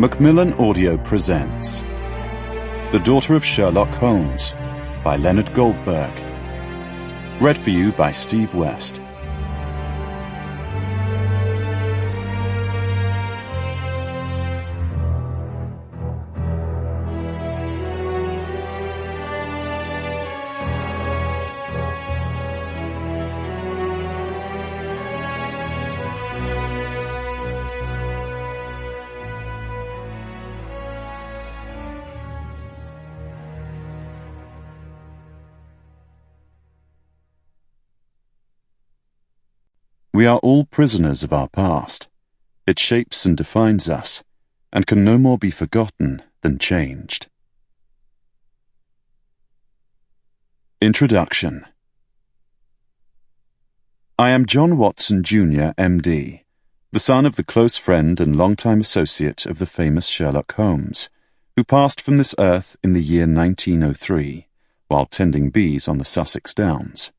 Macmillan Audio presents The Daughter of Sherlock Holmes by Leonard Goldberg. Read for you by Steve West. We are all prisoners of our past. It shapes and defines us, and can no more be forgotten than changed. Introduction. I am John Watson, Jr., M.D., the son of the close friend and longtime associate of the famous Sherlock Holmes, who passed from this earth in the year 1903, while tending bees on the Sussex Downs.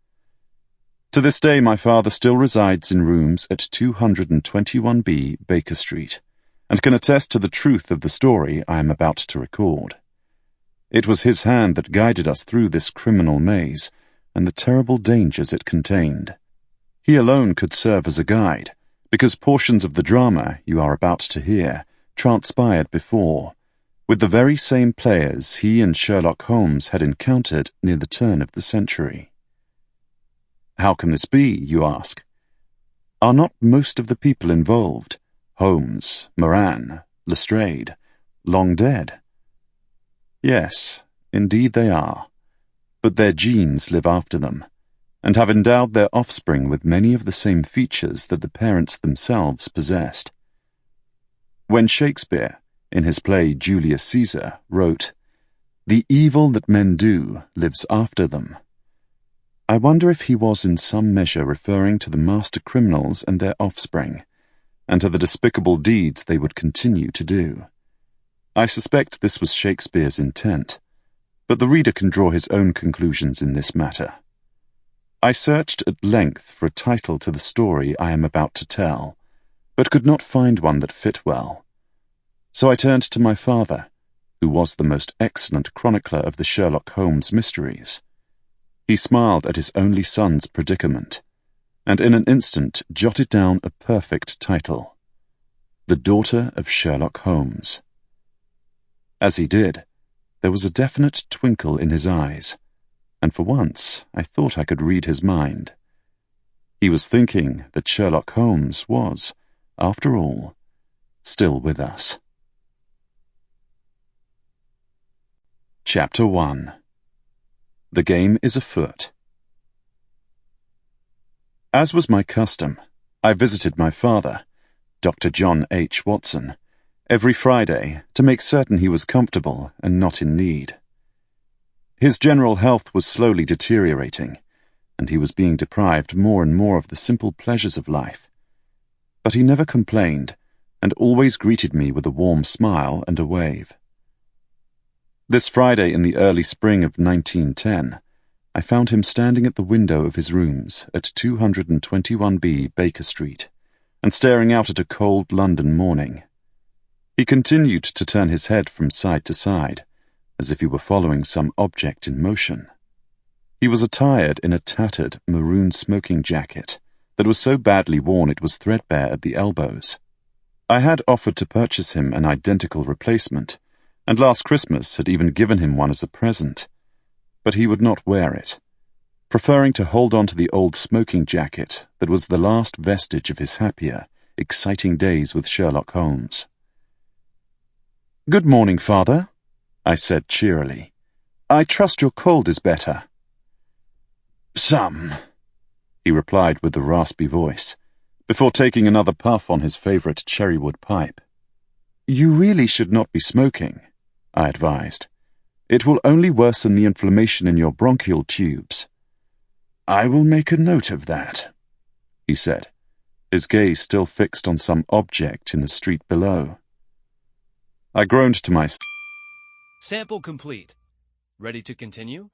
To this day my father still resides in rooms at 221B Baker Street, and can attest to the truth of the story I am about to record. It was his hand that guided us through this criminal maze, and the terrible dangers it contained. He alone could serve as a guide, because portions of the drama you are about to hear transpired before, with the very same players he and Sherlock Holmes had encountered near the turn of the century. How can this be, you ask? Are not most of the people involved, Holmes, Moran, Lestrade, long dead? Yes, indeed they are, but their genes live after them, and have endowed their offspring with many of the same features that the parents themselves possessed. When Shakespeare, in his play Julius Caesar, wrote, "The evil that men do lives after them," I wonder if he was in some measure referring to the master criminals and their offspring, and to the despicable deeds they would continue to do. I suspect this was Shakespeare's intent, but the reader can draw his own conclusions in this matter. I searched at length for a title to the story I am about to tell, but could not find one that fit well. So I turned to my father, who was the most excellent chronicler of the Sherlock Holmes mysteries. He smiled at his only son's predicament, and in an instant jotted down a perfect title, The Daughter of Sherlock Holmes. As he did, there was a definite twinkle in his eyes, and for once I thought I could read his mind. He was thinking that Sherlock Holmes was, after all, still with us. Chapter 1. The game is afoot. As was my custom, I visited my father, Dr. John H. Watson, every Friday to make certain he was comfortable and not in need. His general health was slowly deteriorating, and he was being deprived more and more of the simple pleasures of life. But he never complained, and always greeted me with a warm smile and a wave. This Friday in the early spring of 1910, I found him standing at the window of his rooms at 221B Baker Street, and staring out at a cold London morning. He continued to turn his head from side to side, as if he were following some object in motion. He was attired in a tattered maroon smoking jacket that was so badly worn it was threadbare at the elbows. I had offered to purchase him an identical replacement, and last Christmas had even given him one as a present, but he would not wear it, preferring to hold on to the old smoking jacket that was the last vestige of his happier, exciting days with Sherlock Holmes. "Good morning, Father," I said cheerily. "I trust your cold is better." "Some," he replied with a raspy voice, before taking another puff on his favourite cherrywood pipe. "You really should not be smoking," I advised. "It will only worsen the inflammation in your bronchial tubes." "I will make a note of that," he said, his gaze still fixed on some object in the street below. I groaned to myself. Sample complete. Ready to continue?